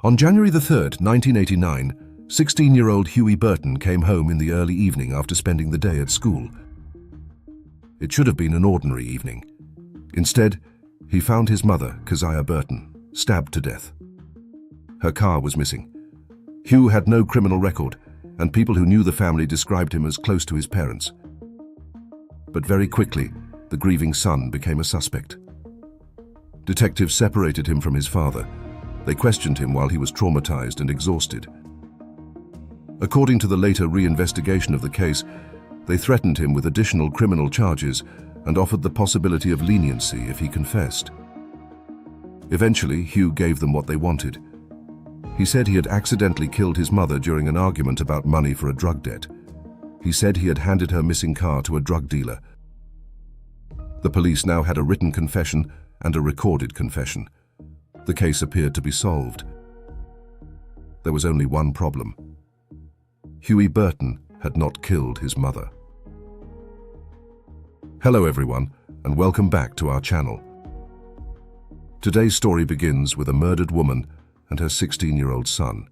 On January the 3rd, 1989, 16-year-old Huwe Burton came home in the early evening after spending the day at school. It should have been an ordinary evening. Instead, he found his mother, Keziah Burton, stabbed to death. Her car was missing. Huwe had no criminal record, and people who knew the family described him as close to his parents. But very quickly, the grieving son became a suspect. Detectives separated him from his father. They questioned him while he was traumatized and exhausted. According to the later reinvestigation of the case, they threatened him with additional criminal charges and offered the possibility of leniency if he confessed. Eventually, Huwe gave them what they wanted. He said he had accidentally killed his mother during an argument about money for a drug debt. He said he had handed her missing car to a drug dealer. The police now had a written confession and a recorded confession. The case appeared to be solved. There was only one problem. Huwe Burton had not killed his mother. Hello everyone, and welcome back to our channel. Today's story begins with a murdered woman and her 16-year-old son.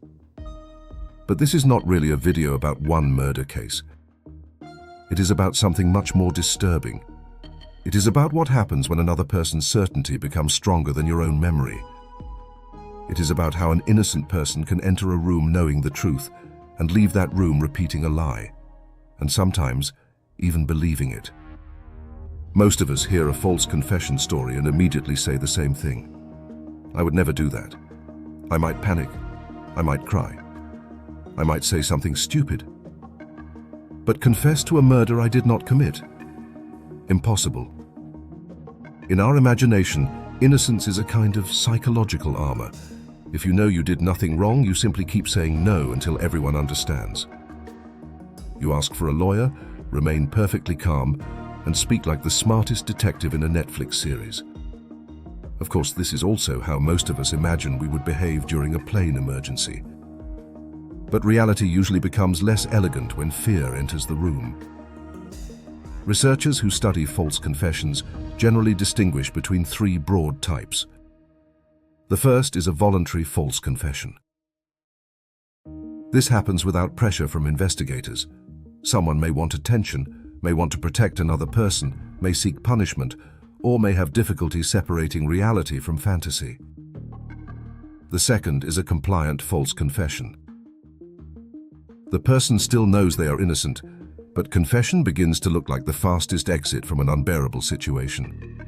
But this is not really a video about one murder case. It is about something much more disturbing. It is about what happens when another person's certainty becomes stronger than your own memory. It is about how an innocent person can enter a room knowing the truth and leave that room repeating a lie, and sometimes even believing it. Most of us hear a false confession story and immediately say the same thing. I would never do that. I might panic. I might cry. I might say something stupid. But confess to a murder I did not commit? Impossible. In our imagination, innocence is a kind of psychological armor. If you know you did nothing wrong, you simply keep saying no until everyone understands. You ask for a lawyer, remain perfectly calm, and speak like the smartest detective in a Netflix series. Of course, this is also how most of us imagine we would behave during a plane emergency. But reality usually becomes less elegant when fear enters the room. Researchers who study false confessions generally distinguish between three broad types. The first is a voluntary false confession. This happens without pressure from investigators. Someone may want attention, may want to protect another person, may seek punishment, or may have difficulty separating reality from fantasy. The second is a compliant false confession. The person still knows they are innocent, but confession begins to look like the fastest exit from an unbearable situation.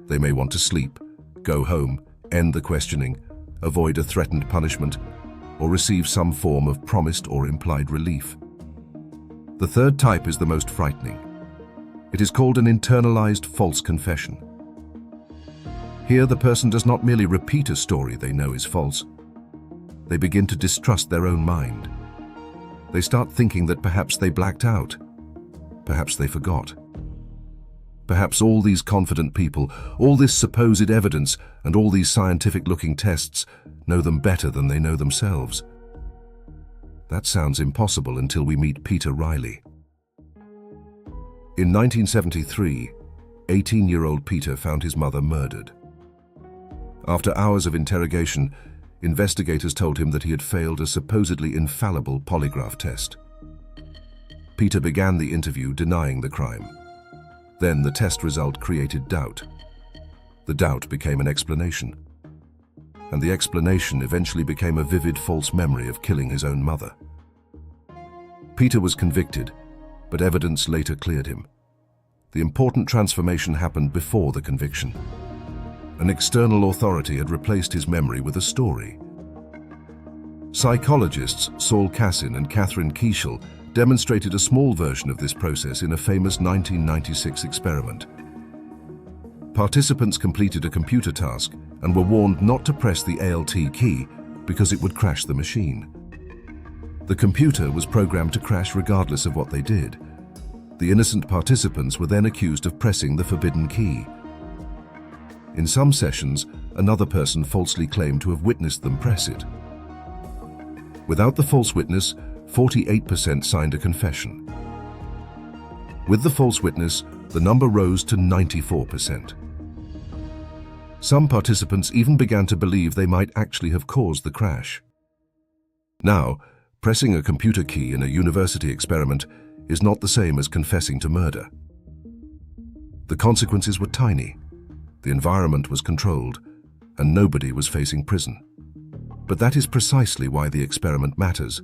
They may want to sleep, go home, end the questioning, avoid a threatened punishment, or receive some form of promised or implied relief. The third type is the most frightening. It is called an internalized false confession. Here, the person does not merely repeat a story they know is false. They begin to distrust their own mind. They start thinking that perhaps they blacked out. Perhaps they forgot. Perhaps all these confident people, all this supposed evidence, and all these scientific-looking tests know them better than they know themselves. That sounds impossible until we meet Peter Riley. In 1973, 18-year-old Peter found his mother murdered. After hours of interrogation, investigators told him that he had failed a supposedly infallible polygraph test. Peter began the interview denying the crime. Then the test result created doubt. The doubt became an explanation. And the explanation eventually became a vivid false memory of killing his own mother. Peter was convicted, but evidence later cleared him. The important transformation happened before the conviction. An external authority had replaced his memory with a story. Psychologists Saul Kassin and Catherine Keishel demonstrated a small version of this process in a famous 1996 experiment. Participants completed a computer task and were warned not to press the ALT key because it would crash the machine. The computer was programmed to crash regardless of what they did. The innocent participants were then accused of pressing the forbidden key. In some sessions, another person falsely claimed to have witnessed them press it. Without the false witness, 48% signed a confession. With the false witness, the number rose to 94%. Some participants even began to believe they might actually have caused the crash. Now, pressing a computer key in a university experiment is not the same as confessing to murder. The consequences were tiny, the environment was controlled, and nobody was facing prison. But that is precisely why the experiment matters.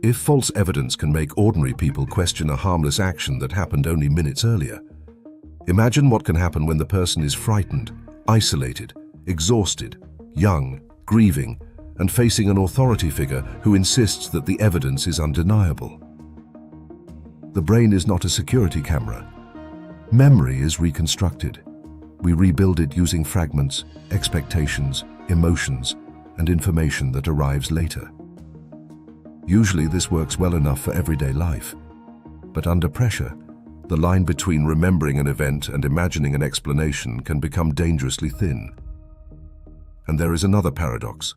If false evidence can make ordinary people question a harmless action that happened only minutes earlier, imagine what can happen when the person is frightened, isolated, exhausted, young, grieving, and facing an authority figure who insists that the evidence is undeniable. The brain is not a security camera. Memory is reconstructed. We rebuild it using fragments, expectations, emotions, and information that arrives later. Usually this works well enough for everyday life, but under pressure, the line between remembering an event and imagining an explanation can become dangerously thin. And there is another paradox.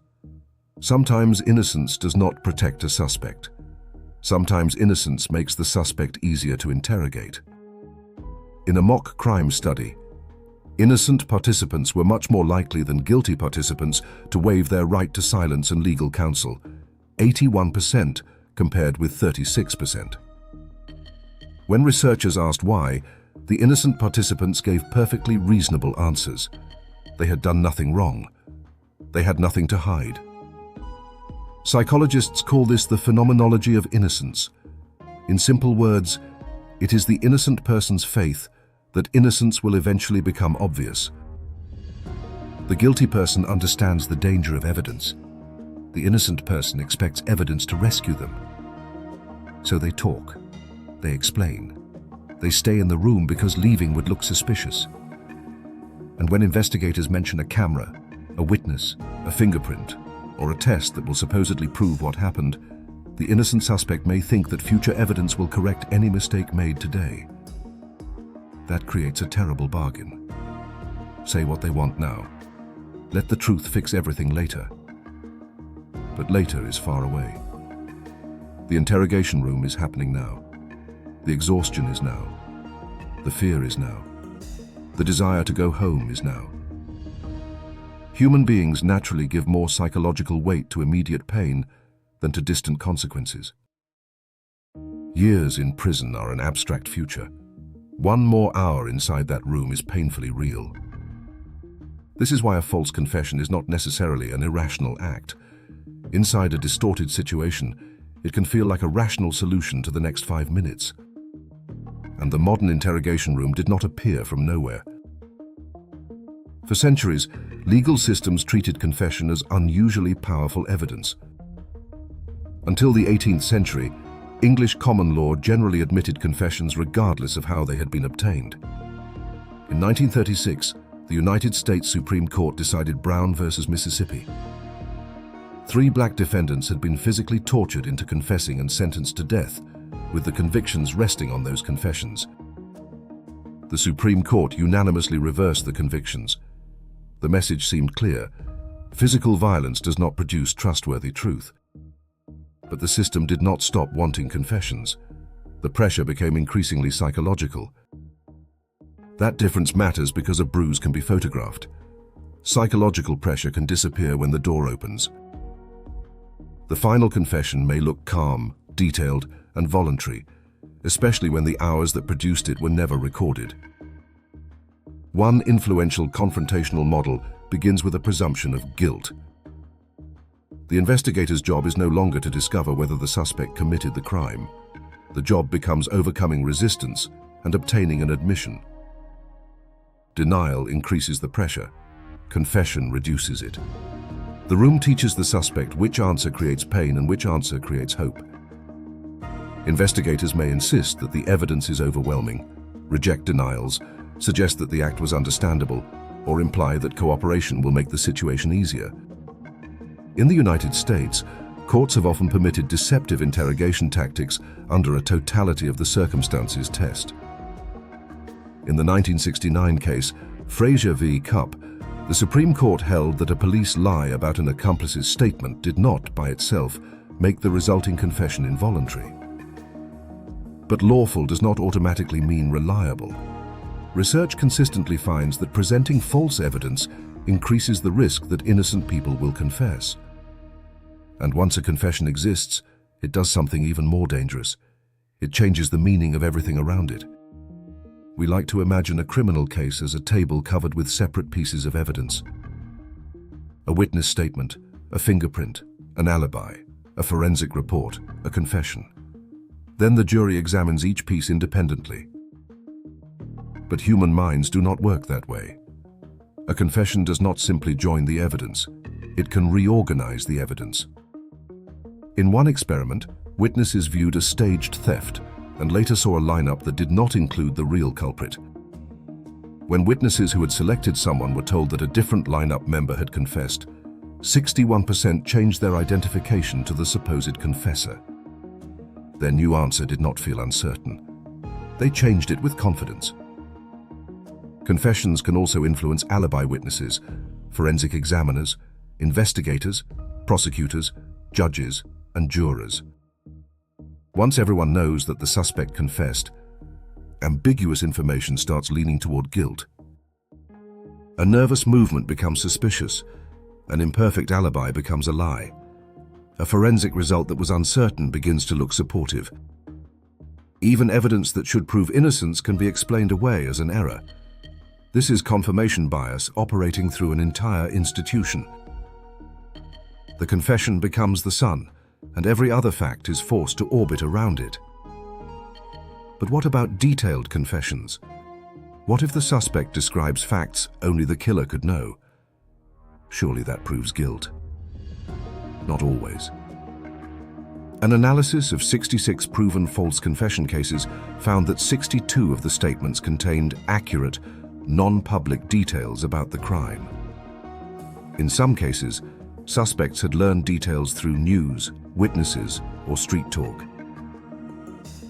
Sometimes innocence does not protect a suspect. Sometimes innocence makes the suspect easier to interrogate. In a mock crime study, innocent participants were much more likely than guilty participants to waive their right to silence and legal counsel, 81% compared with 36%. When researchers asked why, the innocent participants gave perfectly reasonable answers. They had done nothing wrong. They had nothing to hide. Psychologists call this the phenomenology of innocence. In simple words, it is the innocent person's faith that innocence will eventually become obvious. The guilty person understands the danger of evidence. The innocent person expects evidence to rescue them. So they talk, they explain, they stay in the room because leaving would look suspicious. And when investigators mention a camera, a witness, a fingerprint, or a test that will supposedly prove what happened, the innocent suspect may think that future evidence will correct any mistake made today. That creates a terrible bargain. Say what they want now. Let the truth fix everything later. But later is far away. The interrogation room is happening now. The exhaustion is now. The fear is now. The desire to go home is now. Human beings naturally give more psychological weight to immediate pain than to distant consequences. Years in prison are an abstract future. One more hour inside that room is painfully real. This is why a false confession is not necessarily an irrational act. Inside a distorted situation, it can feel like a rational solution to the next 5 minutes. And the modern interrogation room did not appear from nowhere. For centuries, legal systems treated confession as unusually powerful evidence. Until the 18th century, English common law generally admitted confessions regardless of how they had been obtained. In 1936, the United States Supreme Court decided Brown versus Mississippi. 3 black defendants had been physically tortured into confessing and sentenced to death, with the convictions resting on those confessions. The Supreme Court unanimously reversed the convictions. The message seemed clear: physical violence does not produce trustworthy truth. But the system did not stop wanting confessions. The pressure became increasingly psychological. That difference matters because a bruise can be photographed. Psychological pressure can disappear when the door opens. The final confession may look calm, detailed, and voluntary, especially when the hours that produced it were never recorded. One influential confrontational model begins with a presumption of guilt. The investigator's job is no longer to discover whether the suspect committed the crime. The job becomes overcoming resistance and obtaining an admission. Denial increases the pressure. Confession reduces it. The room teaches the suspect which answer creates pain and which answer creates hope. Investigators may insist that the evidence is overwhelming, reject denials, suggest that the act was understandable, or imply that cooperation will make the situation easier. In the United States, courts have often permitted deceptive interrogation tactics under a totality of the circumstances test. In the 1969 case, Frazier v. Cupp, the Supreme Court held that a police lie about an accomplice's statement did not, by itself, make the resulting confession involuntary. But lawful does not automatically mean reliable. Research consistently finds that presenting false evidence increases the risk that innocent people will confess. And once a confession exists, it does something even more dangerous. It changes the meaning of everything around it. We like to imagine a criminal case as a table covered with separate pieces of evidence. A witness statement, a fingerprint, an alibi, a forensic report, a confession. Then the jury examines each piece independently. But human minds do not work that way. A confession does not simply join the evidence. It can reorganize the evidence. In one experiment, witnesses viewed a staged theft and later saw a lineup that did not include the real culprit. When witnesses who had selected someone were told that a different lineup member had confessed, 61% changed their identification to the supposed confessor. Their new answer did not feel uncertain. They changed it with confidence. Confessions can also influence alibi witnesses, forensic examiners, investigators, prosecutors, judges, and jurors. Once everyone knows that the suspect confessed, ambiguous information starts leaning toward guilt. A nervous movement becomes suspicious. An imperfect alibi becomes a lie. A forensic result that was uncertain begins to look supportive. Even evidence that should prove innocence can be explained away as an error. This is confirmation bias operating through an entire institution. The confession becomes the sun, and every other fact is forced to orbit around it. But what about detailed confessions? What if the suspect describes facts only the killer could know? Surely that proves guilt. Not always. An analysis of 66 proven false confession cases found that 62 of the statements contained accurate, non-public details about the crime. In some cases, suspects had learned details through news, witnesses, or street talk.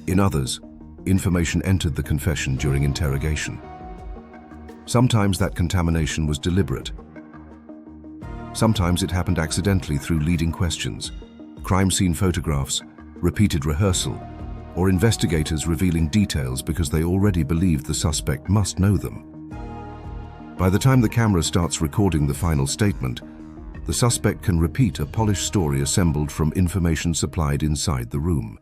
In others, information entered the confession during interrogation. Sometimes that contamination was deliberate. Sometimes it happened accidentally through leading questions, crime scene photographs, repeated rehearsal, or investigators revealing details because they already believed the suspect must know them. By the time the camera starts recording the final statement, the suspect can repeat a polished story assembled from information supplied inside the room.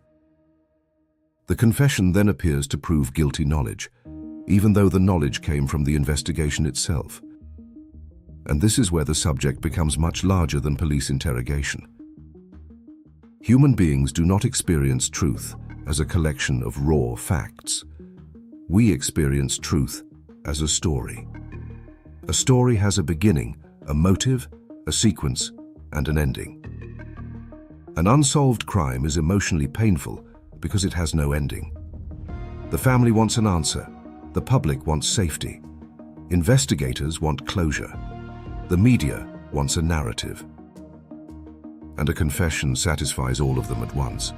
The confession then appears to prove guilty knowledge, even though the knowledge came from the investigation itself. And this is where the subject becomes much larger than police interrogation. Human beings do not experience truth as a collection of raw facts. We experience truth as a story. A story has a beginning, a motive, a sequence, and an ending. An unsolved crime is emotionally painful because it has no ending. The family wants an answer. The public wants safety. Investigators want closure. The media wants a narrative. And a confession satisfies all of them at once.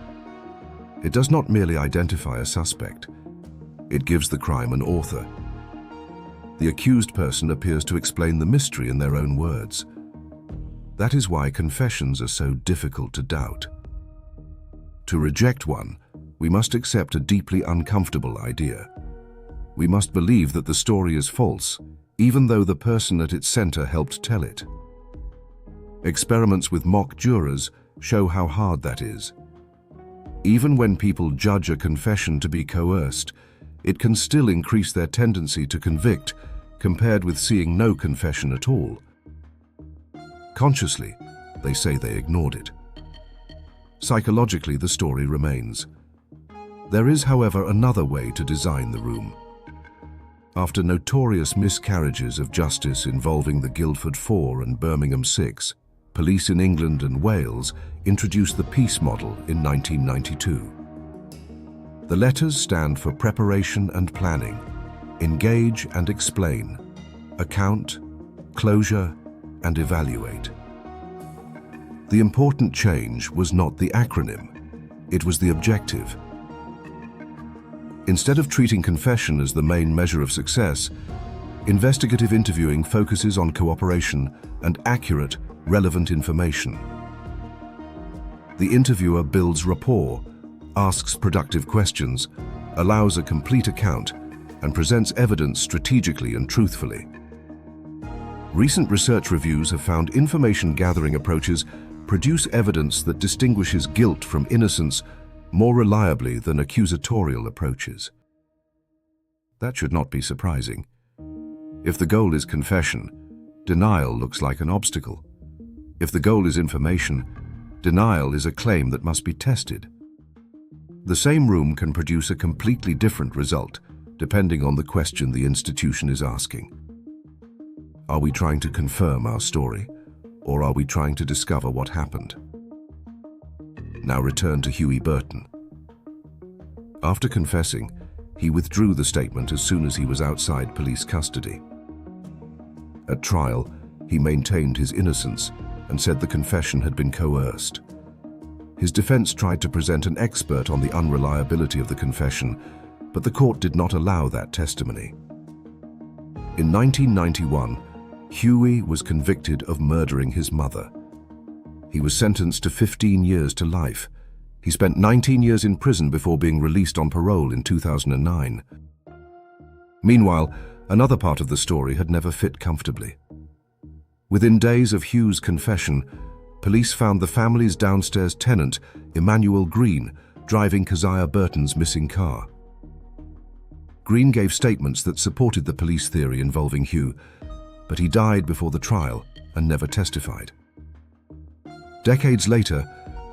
It does not merely identify a suspect. It gives the crime an author. The accused person appears to explain the mystery in their own words. That is why confessions are so difficult to doubt. To reject one, we must accept a deeply uncomfortable idea. We must believe that the story is false, even though the person at its center helped tell it. Experiments with mock jurors show how hard that is. Even when people judge a confession to be coerced, it can still increase their tendency to convict compared with seeing no confession at all. Consciously, they say they ignored it. Psychologically, the story remains. There is, however, another way to design the room. After notorious miscarriages of justice involving the Guildford 4 and Birmingham 6, police in England and Wales introduced the Peace Model in 1992. The letters stand for preparation and planning, engage and explain, account, closure, and evaluate. The important change was not the acronym, it was the objective. Instead of treating confession as the main measure of success, investigative interviewing focuses on cooperation and accurate, relevant information. The interviewer builds rapport, asks productive questions, allows a complete account, and presents evidence strategically and truthfully. Recent research reviews have found information-gathering approaches produce evidence that distinguishes guilt from innocence more reliably than accusatorial approaches. That should not be surprising. If the goal is confession, denial looks like an obstacle. If the goal is information, denial is a claim that must be tested. The same room can produce a completely different result, depending on the question the institution is asking. Are we trying to confirm our story, or are we trying to discover what happened? Now return to Huwe Burton. After confessing, he withdrew the statement as soon as he was outside police custody. At trial, he maintained his innocence and said the confession had been coerced. His defense tried to present an expert on the unreliability of the confession, but the court did not allow that testimony. In 1991, Huwe was convicted of murdering his mother. He was sentenced to 15 years to life. He spent 19 years in prison before being released on parole in 2009. Meanwhile, another part of the story had never fit comfortably. Within days of Huwe's confession, police found the family's downstairs tenant, Emmanuel Green, driving Keziah Burton's missing car. Green gave statements that supported the police theory involving Huwe, but he died before the trial and never testified. Decades later,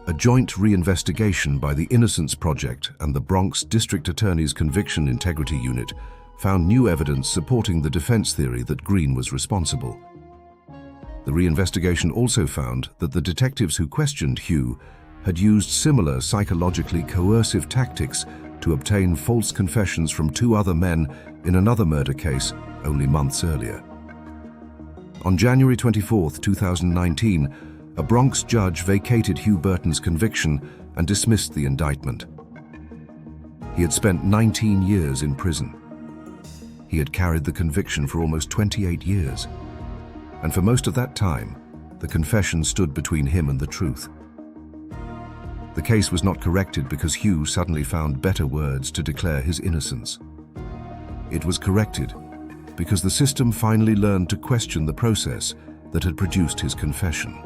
a joint reinvestigation by the Innocence Project and the Bronx District Attorney's Conviction Integrity Unit found new evidence supporting the defense theory that Green was responsible. The reinvestigation also found that the detectives who questioned Huwe had used similar psychologically coercive tactics to obtain false confessions from two other men in another murder case only months earlier. On January 24, 2019, a Bronx judge vacated Huwe Burton's conviction and dismissed the indictment. He had spent 19 years in prison. He had carried the conviction for almost 28 years. And for most of that time, the confession stood between him and the truth. The case was not corrected because Huwe suddenly found better words to declare his innocence. It was corrected because the system finally learned to question the process that had produced his confession.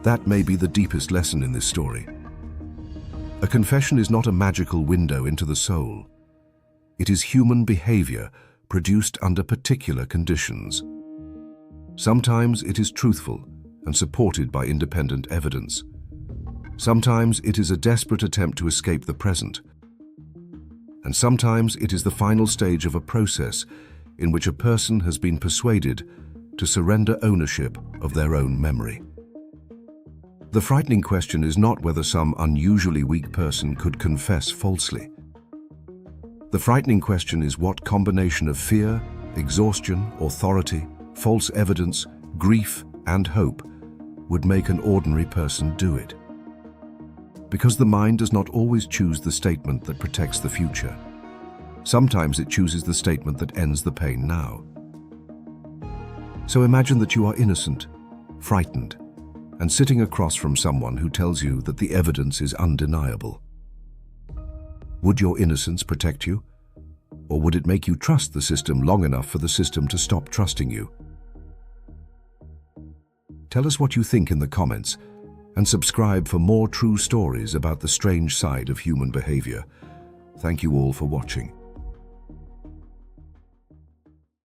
That may be the deepest lesson in this story. A confession is not a magical window into the soul. It is human behavior produced under particular conditions. Sometimes it is truthful and supported by independent evidence. Sometimes it is a desperate attempt to escape the present. And sometimes it is the final stage of a process in which a person has been persuaded to surrender ownership of their own memory. The frightening question is not whether some unusually weak person could confess falsely. The frightening question is what combination of fear, exhaustion, authority, false evidence, grief, and hope would make an ordinary person do it. Because the mind does not always choose the statement that protects the future. Sometimes it chooses the statement that ends the pain now. So imagine that you are innocent, frightened, and sitting across from someone who tells you that the evidence is undeniable. Would your innocence protect you? Or would it make you trust the system long enough for the system to stop trusting you? Tell us what you think in the comments, and subscribe for more true stories about the strange side of human behavior. Thank you all for watching.